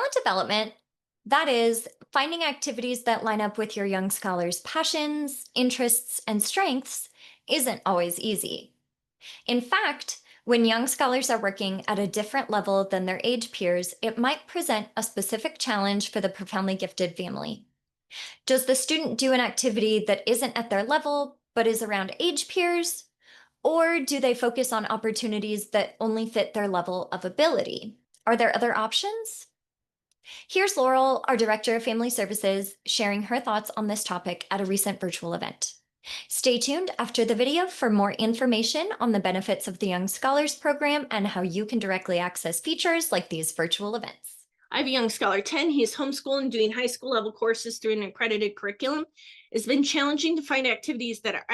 Talent development, that is, finding activities that line up with your young scholars' passions, interests, and strengths, isn't always easy. In fact, when young scholars are working at a different level than their age peers, it might present a specific challenge for the profoundly gifted family. Does the student do an activity that isn't at their level but is around age peers? Or do they focus on opportunities that only fit their level of ability? Are there other options? Here's Laurel, our Director of Family Services, sharing her thoughts on this topic at a recent virtual event. Stay tuned after the video for more information on the benefits of the Young Scholars Program and how you can directly access features like these virtual events. I have a young scholar, 10. He's homeschooled and doing high school level courses through an accredited curriculum. It's been challenging to find activities that are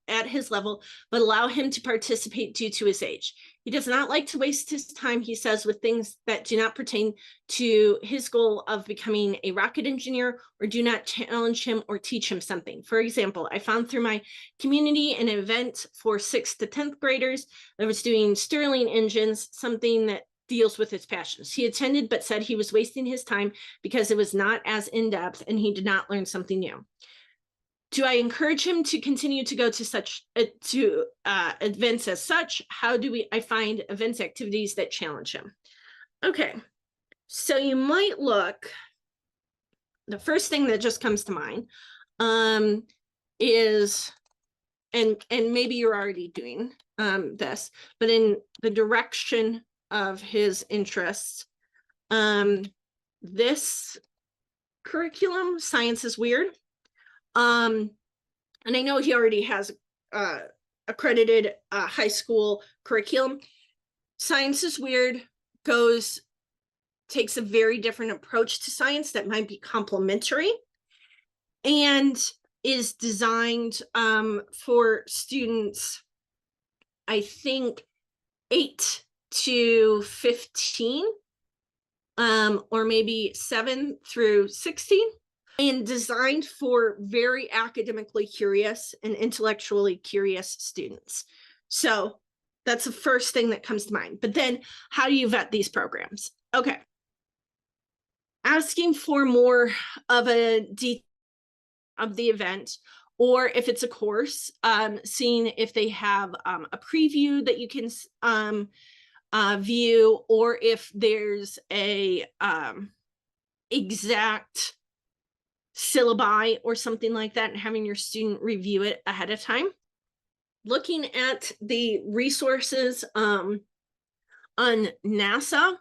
at his level, but allow him to participate due to his age. He does not like to waste his time, he says, with things that do not pertain to his goal of becoming a rocket engineer or do not challenge him or teach him something. For example, I found through my community an event for 6th to 10th graders that was doing Stirling engines, something that deals with his passions. He attended, but said he was wasting his time because it was not as in-depth and he did not learn something new. Do I encourage him to continue to go to such events as such? How do I find events, activities that challenge him? Okay, so you might look, the first thing that just comes to mind is, and maybe you're already doing this, but in the direction of his interests. This curriculum, Science is Weird. And I know he already has accredited high school curriculum. Science is Weird takes a very different approach to science that might be complementary and is designed for students, I think, 8 to 15, or maybe 7 through 16, and designed for very academically curious and intellectually curious students. So that's the first thing that comes to mind. But then how do you vet these programs? Okay. Asking for more of a detail of the event, or if it's a course, seeing if they have a preview that you can view, or if there's a exact syllabi or something like that, and having your student review it ahead of time. Looking at the resources on NASA,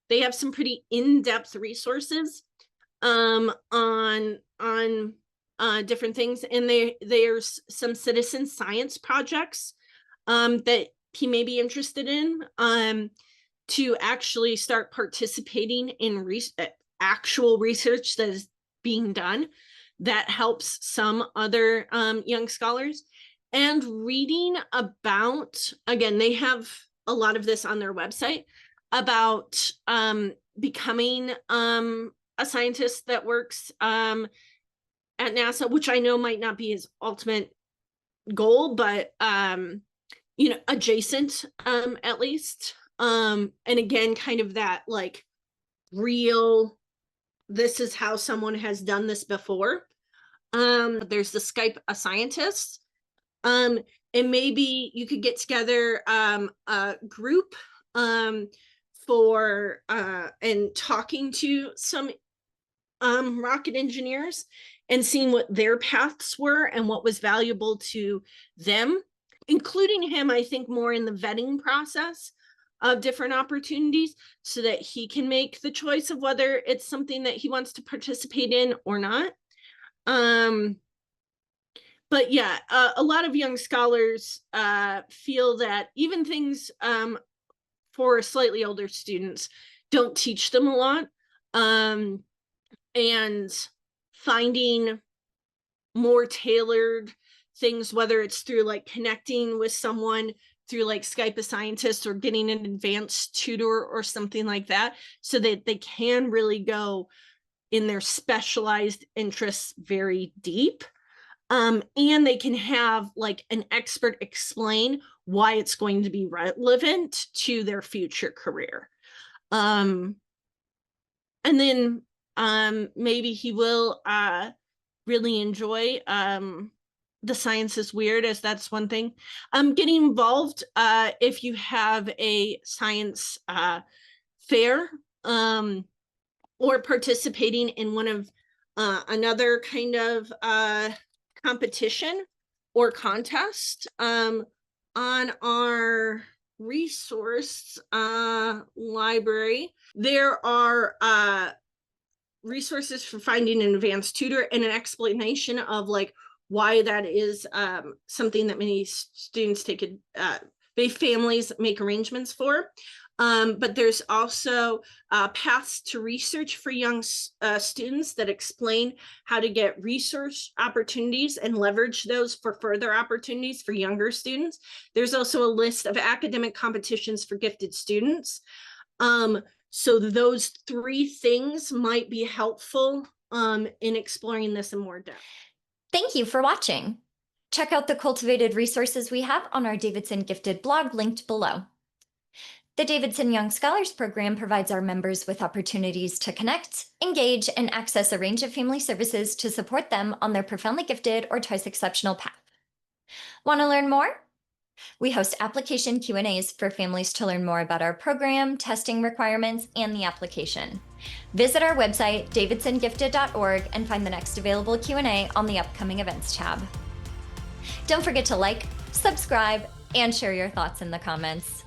they have some pretty in-depth resources on different things, and there's some citizen science projects that he may be interested in to actually start participating in actual research that is being done that helps some other young scholars. And reading about, again, they have a lot of this on their website, about becoming a scientist that works at NASA, which I know might not be his ultimate goal, but you know, adjacent at least. And again, kind of that like real, this is how someone has done this before. There's the Skype a Scientist. And maybe you could get together a group for and talking to some rocket engineers and seeing what their paths were and what was valuable to them, including him, I think, more in the vetting process of different opportunities so that he can make the choice of whether it's something that he wants to participate in or not. But yeah, a lot of young scholars feel that even things for slightly older students don't teach them a lot. And finding more tailored things, whether it's through like connecting with someone through like Skype a Scientist or getting an advanced tutor or something like that, so that they can really go in their specialized interests very deep. And they can have like an expert explain why it's going to be relevant to their future career. And then maybe he will really enjoy the science is weird, as that's one thing. Getting involved if you have a science fair, or participating in one of another kind of competition or contest. On our resource library, there are resources for finding an advanced tutor and an explanation of like why that is something that many students take families make arrangements for. But there's also paths to research for young students that explain how to get research opportunities and leverage those for further opportunities for younger students. There's also a list of academic competitions for gifted students. So those three things might be helpful in exploring this in more depth. Thank you for watching. Check out the cultivated resources we have on our Davidson Gifted blog linked below. The Davidson Young Scholars Program provides our members with opportunities to connect, engage, and access a range of family services to support them on their profoundly gifted or twice exceptional path. Want to learn more? We host application Q&As for families to learn more about our program, testing requirements, and the application. Visit our website, davidsongifted.org, and find the next available Q&A on the upcoming events tab. Don't forget to like, subscribe, and share your thoughts in the comments.